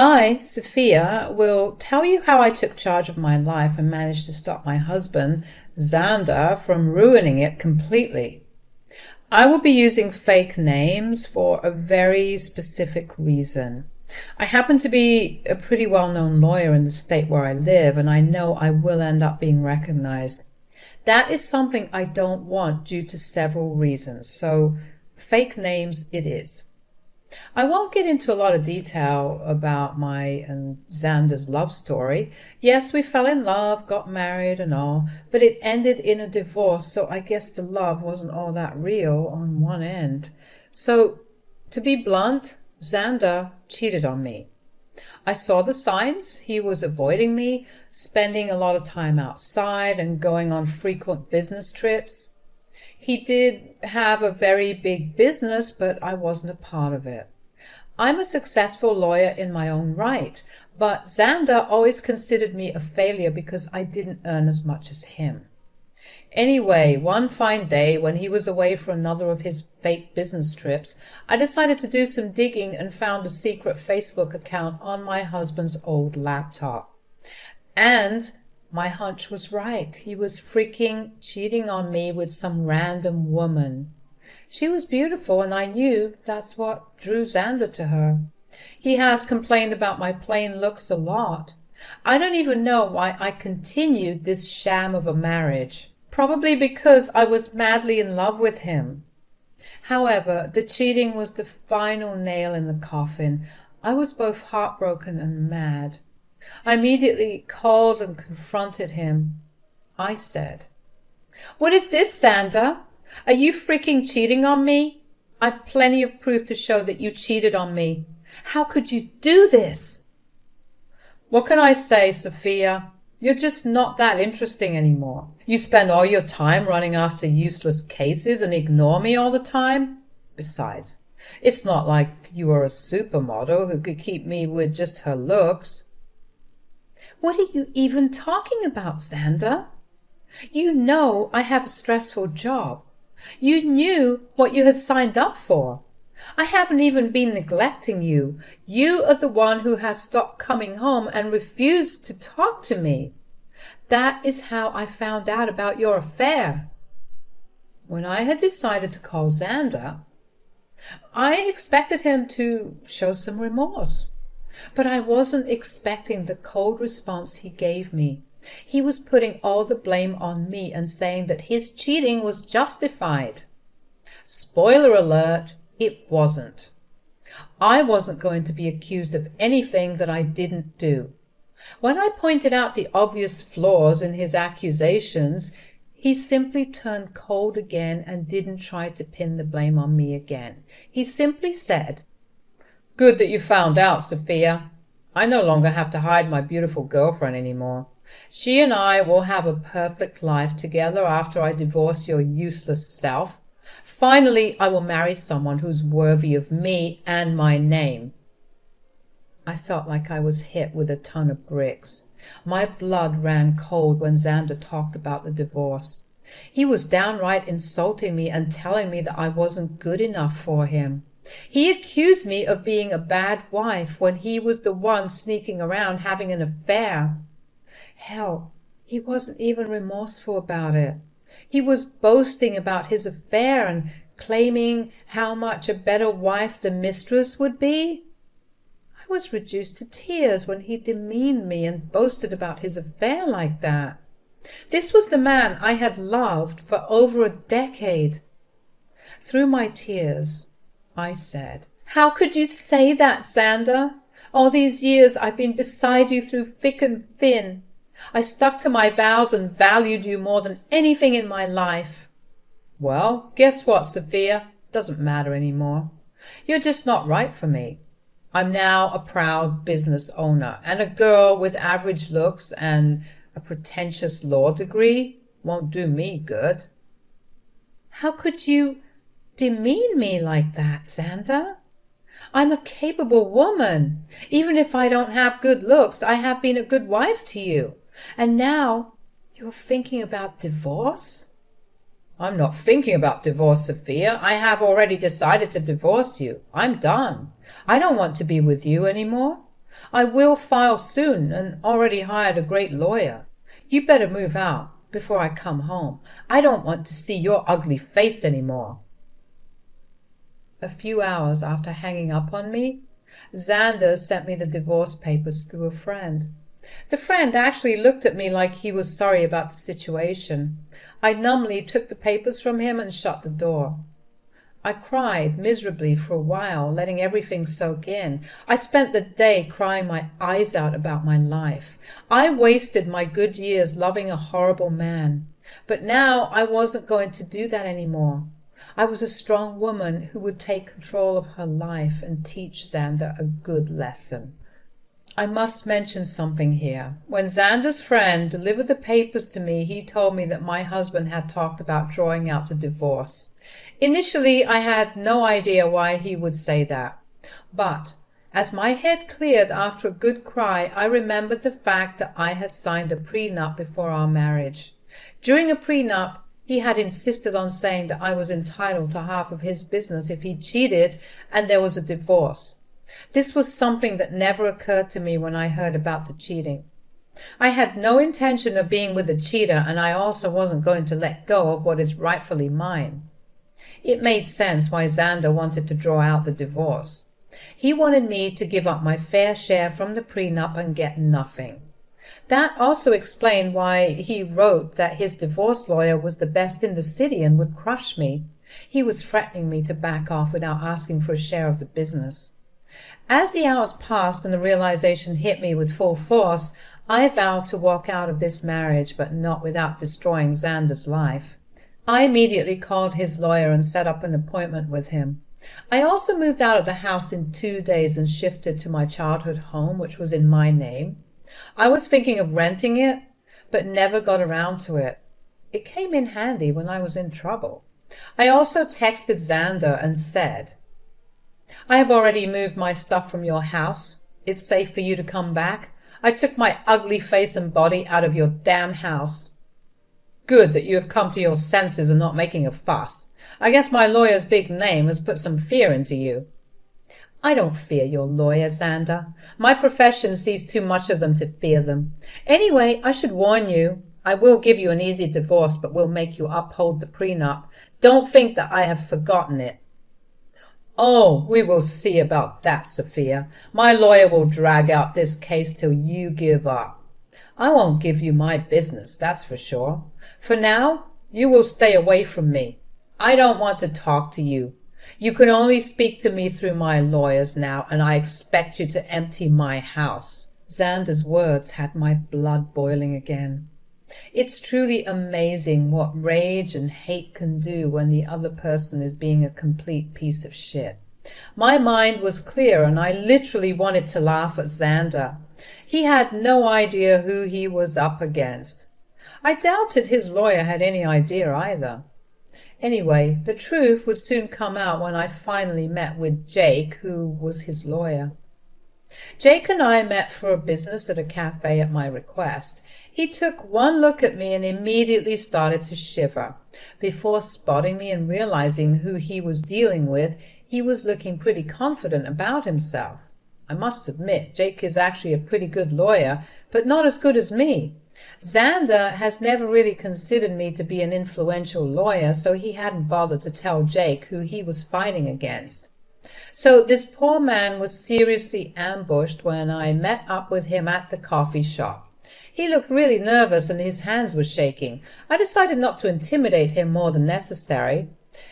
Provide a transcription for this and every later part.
I, Sophia, will tell you how I took charge of my life and managed to stop my husband, Xander, from ruining it completely. I will be using fake names for a very specific reason. I happen to be a pretty well-known lawyer in the state where I live, and I know I will end up being recognized. That is something I don't want due to several reasons, so fake names it is. I won't get into a lot of detail about my and Xander's love story. Yes, we fell in love, got married and all, but it ended in a divorce, so I guess the love wasn't all that real on one end. So, to be blunt, Xander cheated on me. I saw the signs. He was avoiding me, spending a lot of time outside and going on frequent business trips. He did have a very big business, but I wasn't a part of it. I'm a successful lawyer in my own right, but Xander always considered me a failure because I didn't earn as much as him. Anyway, one fine day when he was away for another of his fake business trips, I decided to do some digging and found a secret Facebook account on my husband's old laptop. And my hunch was right. He was freaking cheating on me with some random woman. She was beautiful, and I knew that's what drew Xander to her. He has complained about my plain looks a lot. I don't even know why I continued this sham of a marriage. Probably because I was madly in love with him. However, the cheating was the final nail in the coffin. I was both heartbroken and mad. I immediately called and confronted him. I said, "What is this, Xander? Are you freaking cheating on me? I've plenty of proof to show that you cheated on me. How could you do this?" "What can I say, Sophia? You're just not that interesting anymore. You spend all your time running after useless cases and ignore me all the time. Besides, it's not like you are a supermodel who could keep me with just her looks." "What are you even talking about, Xander? You know I have a stressful job. You knew what you had signed up for. I haven't even been neglecting you. You are the one who has stopped coming home and refused to talk to me. That is how I found out about your affair." When I had decided to call Xander, I expected him to show some remorse. But I wasn't expecting the cold response he gave me. He was putting all the blame on me and saying that his cheating was justified. Spoiler alert, it wasn't. I wasn't going to be accused of anything that I didn't do. When I pointed out the obvious flaws in his accusations, he simply turned cold again and didn't try to pin the blame on me again. He simply said, "Good that you found out, Sophia. I no longer have to hide my beautiful girlfriend anymore. She and I will have a perfect life together after I divorce your useless self. Finally, I will marry someone who's worthy of me and my name." I felt like I was hit with a ton of bricks. My blood ran cold when Xander talked about the divorce. He was downright insulting me and telling me that I wasn't good enough for him. He accused me of being a bad wife when he was the one sneaking around having an affair. Hell, he wasn't even remorseful about it. He was boasting about his affair and claiming how much a better wife the mistress would be. I was reduced to tears when he demeaned me and boasted about his affair like that. This was the man I had loved for over a decade. Through my tears, I said, "How could you say that, Xander? All these years I've been beside you through thick and thin. I stuck to my vows and valued you more than anything in my life." "Well, guess what, Sophia? Doesn't matter anymore. You're just not right for me. I'm now a proud business owner, and a girl with average looks and a pretentious law degree won't do me good." "How could you demean me like that, Xander? I'm a capable woman. Even if I don't have good looks, I have been a good wife to you. And now you're thinking about divorce?" "I'm not thinking about divorce, Sophia. I have already decided to divorce you. I'm done. I don't want to be with you anymore. I will file soon and already hired a great lawyer. You better move out before I come home. I don't want to see your ugly face any more." A few hours after hanging up on me, Xander sent me the divorce papers through a friend. The friend actually looked at me like he was sorry about the situation. I numbly took the papers from him and shut the door. I cried miserably for a while, letting everything soak in. I spent the day crying my eyes out about my life. I wasted my good years loving a horrible man. But now I wasn't going to do that anymore. I was a strong woman who would take control of her life and teach Xander a good lesson. I must mention something here. When Xander's friend delivered the papers to me, he told me that my husband had talked about drawing out the divorce. Initially, I had no idea why he would say that. But as my head cleared after a good cry, I remembered the fact that I had signed a prenup before our marriage. During a prenup, he had insisted on saying that I was entitled to half of his business if he cheated and there was a divorce. This was something that never occurred to me when I heard about the cheating. I had no intention of being with a cheater, and I also wasn't going to let go of what is rightfully mine. It made sense why Xander wanted to draw out the divorce. He wanted me to give up my fair share from the prenup and get nothing. That also explained why he wrote that his divorce lawyer was the best in the city and would crush me. He was threatening me to back off without asking for a share of the business. As the hours passed and the realization hit me with full force, I vowed to walk out of this marriage, but not without destroying Xander's life. I immediately called his lawyer and set up an appointment with him. I also moved out of the house in 2 days and shifted to my childhood home, which was in my name. I was thinking of renting it, but never got around to it. It came in handy when I was in trouble. I also texted Xander and said, "I have already moved my stuff from your house. It's safe for you to come back. I took my ugly face and body out of your damn house. Good that you have come to your senses and not making a fuss. I guess my lawyer's big name has put some fear into you." I don't fear your lawyer, Xander. My profession sees too much of them to fear them. Anyway, I should warn you, I will give you an easy divorce, but will make you uphold the prenup. Don't think that I have forgotten it. Oh, we will see about that, Sophia. My lawyer will drag out this case till you give up. I won't give you my business, that's for sure. For now, you will stay away from me. I don't want to talk to you. You can only speak to me through my lawyers now, and I expect you to empty my house. Xander's words had my blood boiling again. It's truly amazing what rage and hate can do when the other person is being a complete piece of shit. My mind was clear, and I literally wanted to laugh at Xander. He had no idea who he was up against. I doubted his lawyer had any idea either. Anyway, the truth would soon come out when I finally met with Jake, who was his lawyer. Jake and I met for a business at a cafe at my request. He took one look at me and immediately started to shiver. Before spotting me and realizing who he was dealing with, he was looking pretty confident about himself. I must admit, Jake is actually a pretty good lawyer, but not as good as me. Xander has never really considered me to be an influential lawyer, so he hadn't bothered to tell Jake who he was fighting against. So this poor man was seriously ambushed when I met up with him at the coffee shop. He looked really nervous and his hands were shaking. I decided not to intimidate him more than necessary.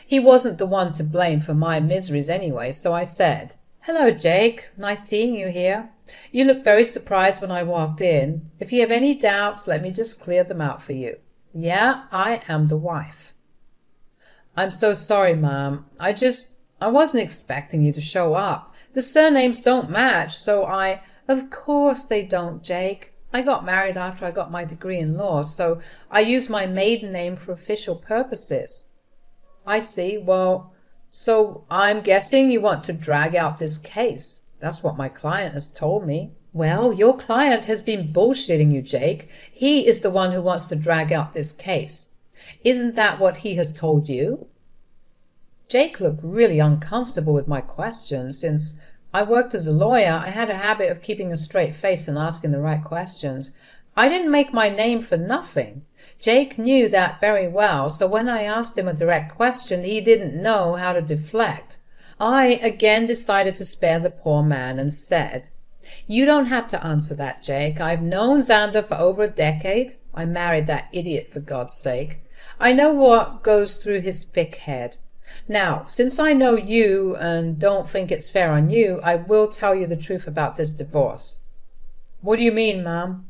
He wasn't the one to blame for my miseries anyway, so I said, "Hello, Jake. Nice seeing you here. You looked very surprised when I walked in. If you have any doubts, let me just clear them out for you. Yeah, I am the wife." "I'm so sorry, Mom. I wasn't expecting you to show up. The surnames don't match, so I—" "Of course they don't, Jake. I got married after I got my degree in law, so I used my maiden name for official purposes." "I see. Well, so I'm guessing you want to drag out this case. That's what my client has told me." "Well, your client has been bullshitting you, Jake. He is the one who wants to drag out this case. Isn't that what he has told you?" Jake looked really uncomfortable with my question, since I worked as a lawyer. I had a habit of keeping a straight face and asking the right questions. I didn't make my name for nothing. Jake knew that very well, so when I asked him a direct question, he didn't know how to deflect. I again decided to spare the poor man and said, "You don't have to answer that, Jake. I've known Xander for over a decade. I married that idiot, for God's sake. I know what goes through his thick head. Now, since I know you and don't think it's fair on you, I will tell you the truth about this divorce." "What do you mean, ma'am?"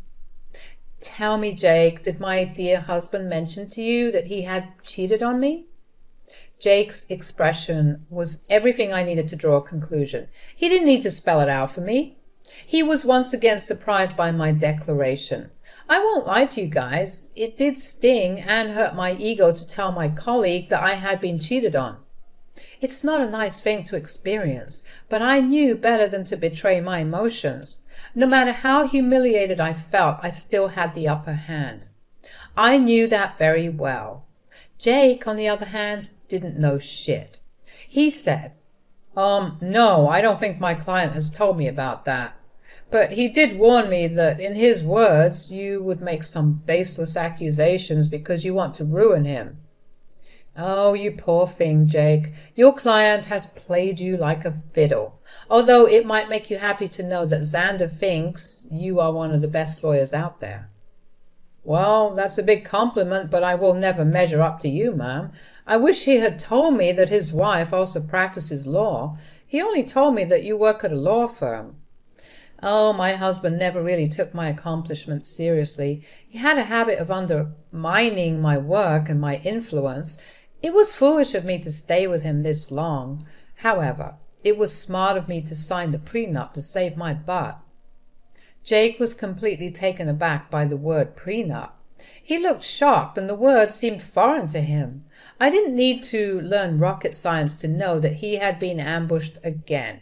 "Tell me, Jake, did my dear husband mention to you that he had cheated on me?" Jake's expression was everything I needed to draw a conclusion. He didn't need to spell it out for me. He was once again surprised by my declaration. I won't lie to you guys, it did sting and hurt my ego to tell my colleague that I had been cheated on. It's not a nice thing to experience, but I knew better than to betray my emotions. No matter how humiliated I felt, I still had the upper hand. I knew that very well. Jake, on the other hand, didn't know shit. He said, "No, I don't think my client has told me about that. But he did warn me that, in his words, you would make some baseless accusations because you want to ruin him." "Oh, you poor thing, Jake. Your client has played you like a fiddle, although it might make you happy to know that Xander thinks you are one of the best lawyers out there." "Well, that's a big compliment, but I will never measure up to you, ma'am. I wish he had told me that his wife also practices law. He only told me that you work at a law firm." "Oh, my husband never really took my accomplishments seriously. He had a habit of undermining my work and my influence. It was foolish of me to stay with him this long. However, it was smart of me to sign the prenup to save my butt." Jake was completely taken aback by the word prenup. He looked shocked, and the word seemed foreign to him. I didn't need to learn rocket science to know that he had been ambushed again.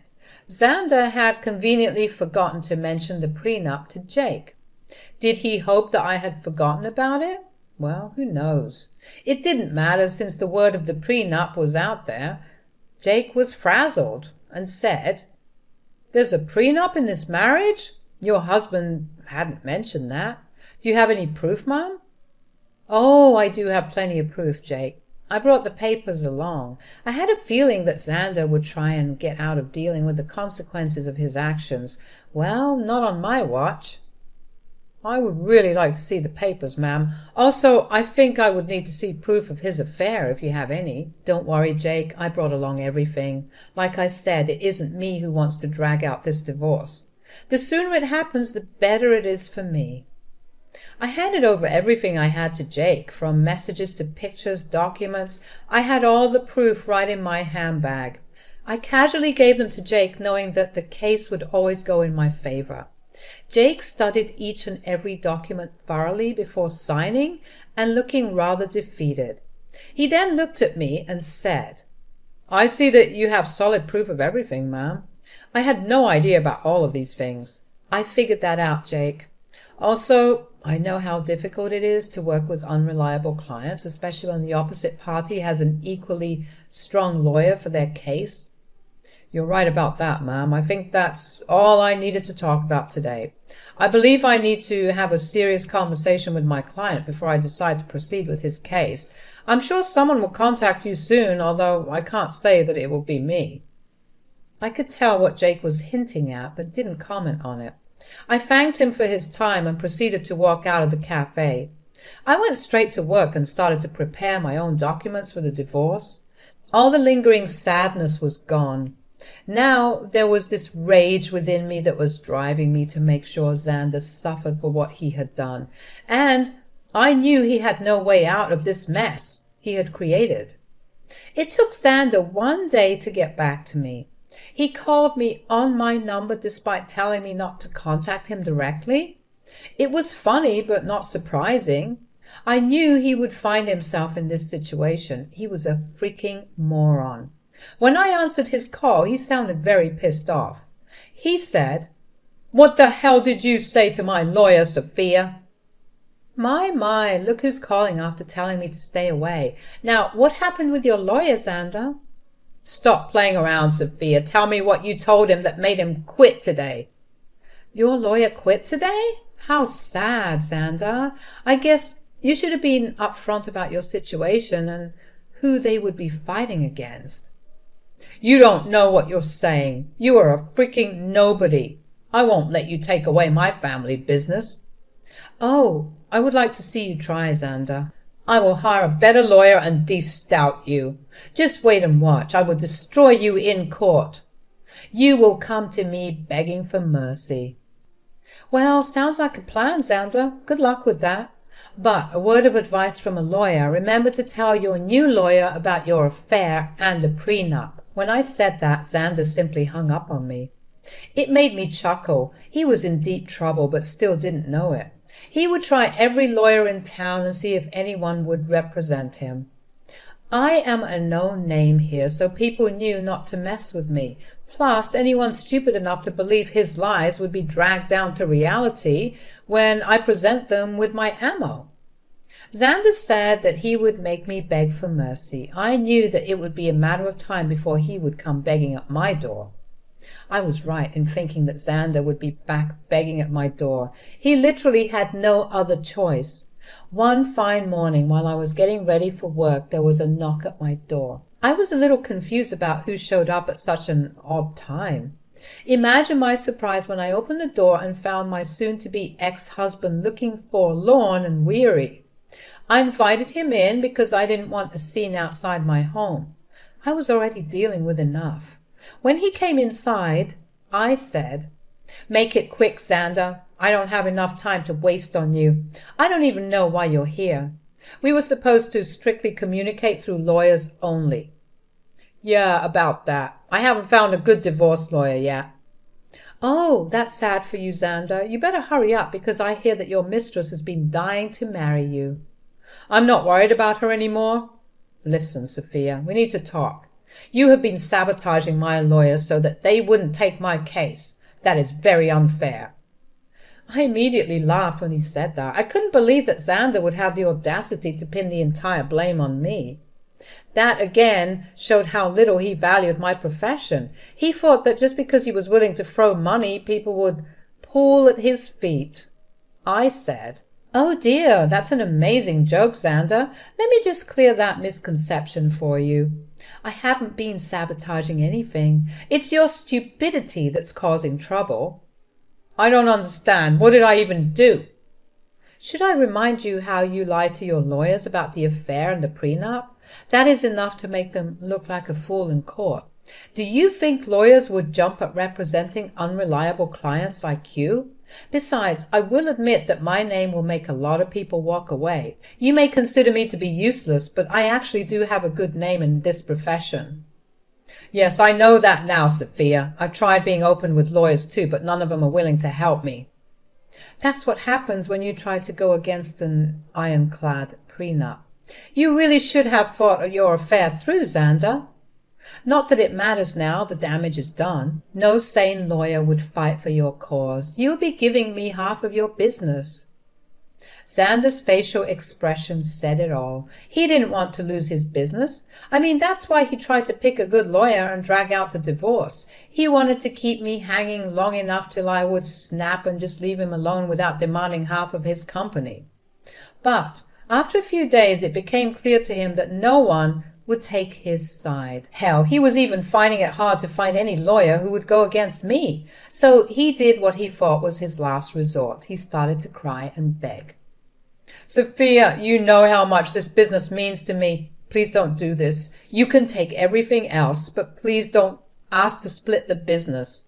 Xander had conveniently forgotten to mention the prenup to Jake. Did he hope that I had forgotten about it? Well, who knows? It didn't matter, since the word of the prenup was out there. Jake was frazzled and said, "There's a prenup in this marriage? Your husband hadn't mentioned that. Do you have any proof, Mom?" "Oh, I do have plenty of proof, Jake. I brought the papers along. I had a feeling that Xander would try and get out of dealing with the consequences of his actions. Well, not on my watch." "I would really like to see the papers, ma'am. Also, I think I would need to see proof of his affair, if you have any." "Don't worry, Jake. I brought along everything. Like I said, it isn't me who wants to drag out this divorce. The sooner it happens, the better it is for me." I handed over everything I had to Jake, from messages to pictures, documents. I had all the proof right in my handbag. I casually gave them to Jake, knowing that the case would always go in my favor. Jake studied each and every document thoroughly before signing and looking rather defeated. He then looked at me and said, "I see that you have solid proof of everything, ma'am. I had no idea about all of these things." "I figured that out, Jake. Also, I know how difficult it is to work with unreliable clients, especially when the opposite party has an equally strong lawyer for their case." "You're right about that, ma'am. I think that's all I needed to talk about today. I believe I need to have a serious conversation with my client before I decide to proceed with his case. I'm sure someone will contact you soon, although I can't say that it will be me." I could tell what Jake was hinting at, but didn't comment on it. I thanked him for his time and proceeded to walk out of the cafe. I went straight to work and started to prepare my own documents for the divorce. All the lingering sadness was gone. Now there was this rage within me that was driving me to make sure Xander suffered for what he had done. And I knew he had no way out of this mess he had created. It took Xander one day to get back to me. He called me on my number despite telling me not to contact him directly. It was funny, but not surprising. I knew he would find himself in this situation. He was a freaking moron. When I answered his call, he sounded very pissed off. He said, "What the hell did you say to my lawyer, Sophia?" My, look who's calling after telling me to stay away. Now, what happened with your lawyer, Xander? Stop playing around, Sophia. Tell me what you told him that made him quit today. Your lawyer quit today? How sad, Xander. I guess you should have been upfront about your situation and who they would be fighting against. You don't know what you're saying. You are a freaking nobody. I won't let you take away my family business. Oh, I would like to see you try, Xander. I will hire a better lawyer and de-stout you. Just wait and watch. I will destroy you in court. You will come to me begging for mercy. Well, sounds like a plan, Xander. Good luck with that. But a word of advice from a lawyer. Remember to tell your new lawyer about your affair and the prenup. When I said that, Xander simply hung up on me. It made me chuckle. He was in deep trouble, but still didn't know it. He would try every lawyer in town and see if anyone would represent him. I am a known name here, so people knew not to mess with me. Plus, anyone stupid enough to believe his lies would be dragged down to reality when I present them with my ammo. Xander said that he would make me beg for mercy. I knew that it would be a matter of time before he would come begging at my door. I was right in thinking that Xander would be back begging at my door. He literally had no other choice. One fine morning, while I was getting ready for work, there was a knock at my door. I was a little confused about who showed up at such an odd time. Imagine my surprise when I opened the door and found my soon-to-be ex-husband looking forlorn and weary. I invited him in because I didn't want a scene outside my home. I was already dealing with enough. When he came inside, I said, "Make it quick, Xander. I don't have enough time to waste on you. I don't even know why you're here. We were supposed to strictly communicate through lawyers only." "Yeah, about that. I haven't found a good divorce lawyer yet." "Oh, that's sad for you, Xander. You better hurry up because I hear that your mistress has been dying to marry you." "I'm not worried about her anymore." "Listen, Sophia, we need to talk. You have been sabotaging my lawyers so that they wouldn't take my case. That is very unfair." I immediately laughed when he said that. I couldn't believe that Xander would have the audacity to pin the entire blame on me. That again showed how little he valued my profession. He thought that just because he was willing to throw money, people would fall at his feet. I said, "Oh dear, that's an amazing joke, Xander. Let me just clear that misconception for you. I haven't been sabotaging anything. It's your stupidity that's causing trouble." "I don't understand. What did I even do?" "Should I remind you how you lied to your lawyers about the affair and the prenup? That is enough to make them look like a fool in court. Do you think lawyers would jump at representing unreliable clients like you? Besides, I will admit that my name will make a lot of people walk away. You may consider me to be useless, but I actually do have a good name in this profession." "Yes, I know that now, Sophia. I've tried being open with lawyers too, but none of them are willing to help me." "That's what happens when you try to go against an ironclad prenup. You really should have fought your affair through, Xander. Not that it matters now, the damage is done. No sane lawyer would fight for your cause. You'll be giving me half of your business." Xander's facial expression said it all. He didn't want to lose his business. I mean, that's why he tried to pick a good lawyer and drag out the divorce. He wanted to keep me hanging long enough till I would snap and just leave him alone without demanding half of his company. But after a few days, it became clear to him that no one would take his side. Hell, he was even finding it hard to find any lawyer who would go against me. So he did what he thought was his last resort. He started to cry and beg. "Sophia, you know how much this business means to me. Please don't do this. You can take everything else, but please don't ask to split the business."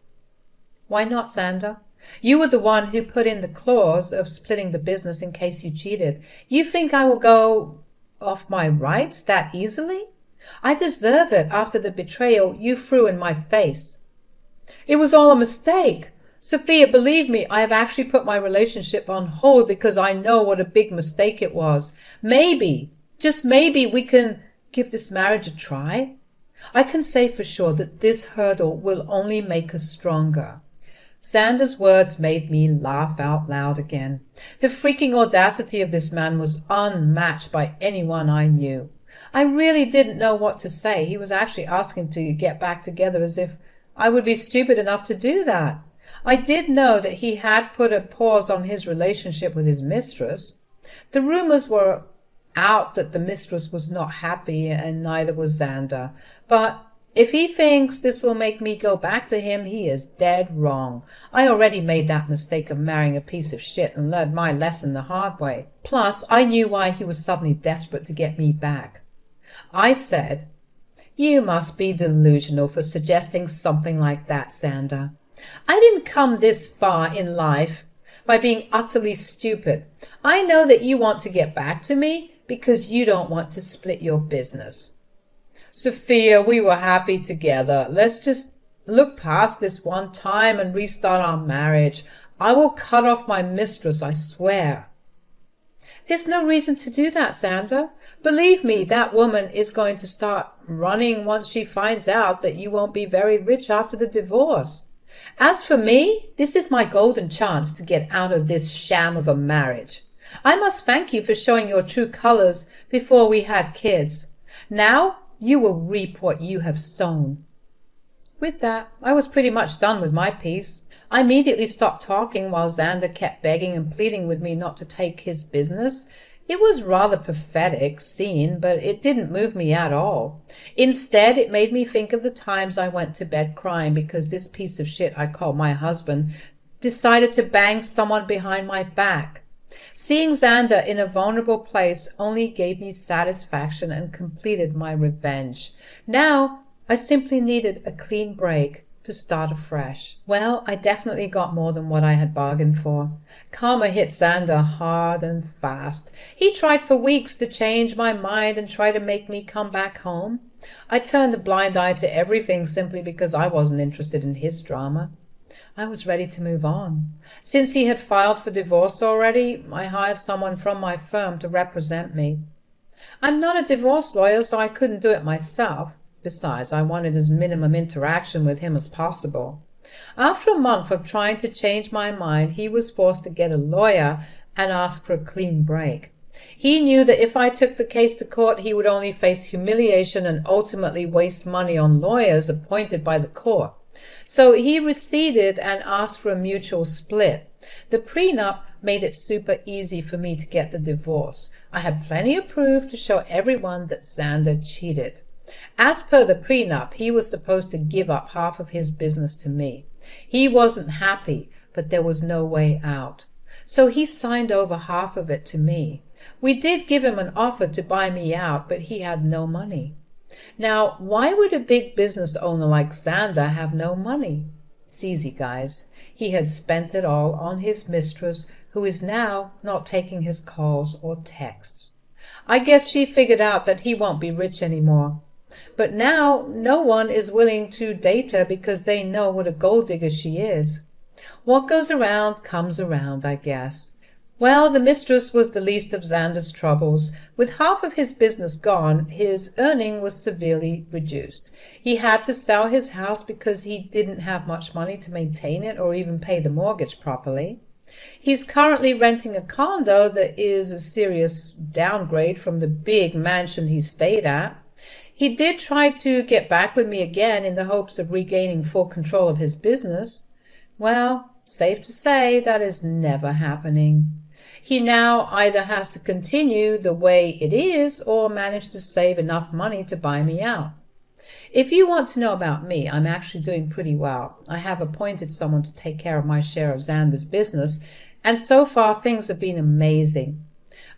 "Why not, Xander? You were the one who put in the clause of splitting the business in case you cheated. You think I will go off my rights that easily? I deserve it after the betrayal you threw in my face." "It was all a mistake. Sophia, believe me, I have actually put my relationship on hold because I know what a big mistake it was. Maybe, just maybe, we can give this marriage a try. I can say for sure that this hurdle will only make us stronger." Xander's words made me laugh out loud again. The freaking audacity of this man was unmatched by anyone I knew. I really didn't know what to say. He was actually asking to get back together as if I would be stupid enough to do that. I did know that he had put a pause on his relationship with his mistress. The rumors were out that the mistress was not happy and neither was Xander. But if he thinks this will make me go back to him, he is dead wrong. I already made that mistake of marrying a piece of shit and learned my lesson the hard way. Plus, I knew why he was suddenly desperate to get me back. I said, "You must be delusional for suggesting something like that, Xander. I didn't come this far in life by being utterly stupid. I know that you want to get back to me because you don't want to split your business. Sophia, we were happy together. Let's just look past this one time and restart our marriage. I will cut off my mistress, I swear." There's no reason to do that, Xander. Believe me, that woman is going to start running once she finds out that you won't be very rich after the divorce. As for me, this is my golden chance to get out of this sham of a marriage. I must thank you for showing your true colors before we had kids. Now you will reap what you have sown. With that, I was pretty much done with my piece. I immediately stopped talking while Xander kept begging and pleading with me not to take his business. It was rather pathetic scene, but it didn't move me at all. Instead, it made me think of the times I went to bed crying because this piece of shit I call my husband decided to bang someone behind my back. Seeing Xander in a vulnerable place only gave me satisfaction and completed my revenge. Now, I simply needed a clean break to start afresh. Well, I definitely got more than what I had bargained for. Karma hit Xander hard and fast. He tried for weeks to change my mind and try to make me come back home. I turned a blind eye to everything simply because I wasn't interested in his drama. I was ready to move on. Since he had filed for divorce already, I hired someone from my firm to represent me. I'm not a divorce lawyer, so I couldn't do it myself. Besides, I wanted as minimum interaction with him as possible. After a month of trying to change my mind, he was forced to get a lawyer and ask for a clean break. He knew that if I took the case to court, he would only face humiliation and ultimately waste money on lawyers appointed by the court. So he receded and asked for a mutual split. The prenup made it super easy for me to get the divorce. I had plenty of proof to show everyone that Xander cheated. As per the prenup, he was supposed to give up half of his business to me. He wasn't happy, but there was no way out. So he signed over half of it to me. We did give him an offer to buy me out, but he had no money. Now, why would a big business owner like Xander have no money? It's easy, guys. He had spent it all on his mistress, who is now not taking his calls or texts. I guess she figured out that he won't be rich anymore. But now no one is willing to date her because they know what a gold digger she is. What goes around comes around, I guess. Well, the mistress was the least of Xander's troubles. With half of his business gone, his earning was severely reduced. He had to sell his house because he didn't have much money to maintain it or even pay the mortgage properly. He's currently renting a condo that is a serious downgrade from the big mansion he stayed at. He did try to get back with me again in the hopes of regaining full control of his business. Well, safe to say that is never happening. He now either has to continue the way it is or manage to save enough money to buy me out. If you want to know about me, I'm actually doing pretty well. I have appointed someone to take care of my share of Xander's business, and so far things have been amazing.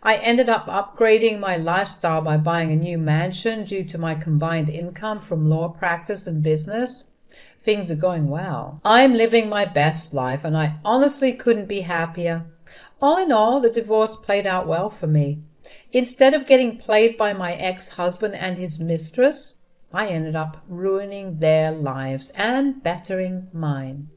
I ended up upgrading my lifestyle by buying a new mansion due to my combined income from law practice and business. Things are going well. I'm living my best life, and I honestly couldn't be happier. All in all, the divorce played out well for me. Instead of getting played by my ex-husband and his mistress, I ended up ruining their lives and bettering mine.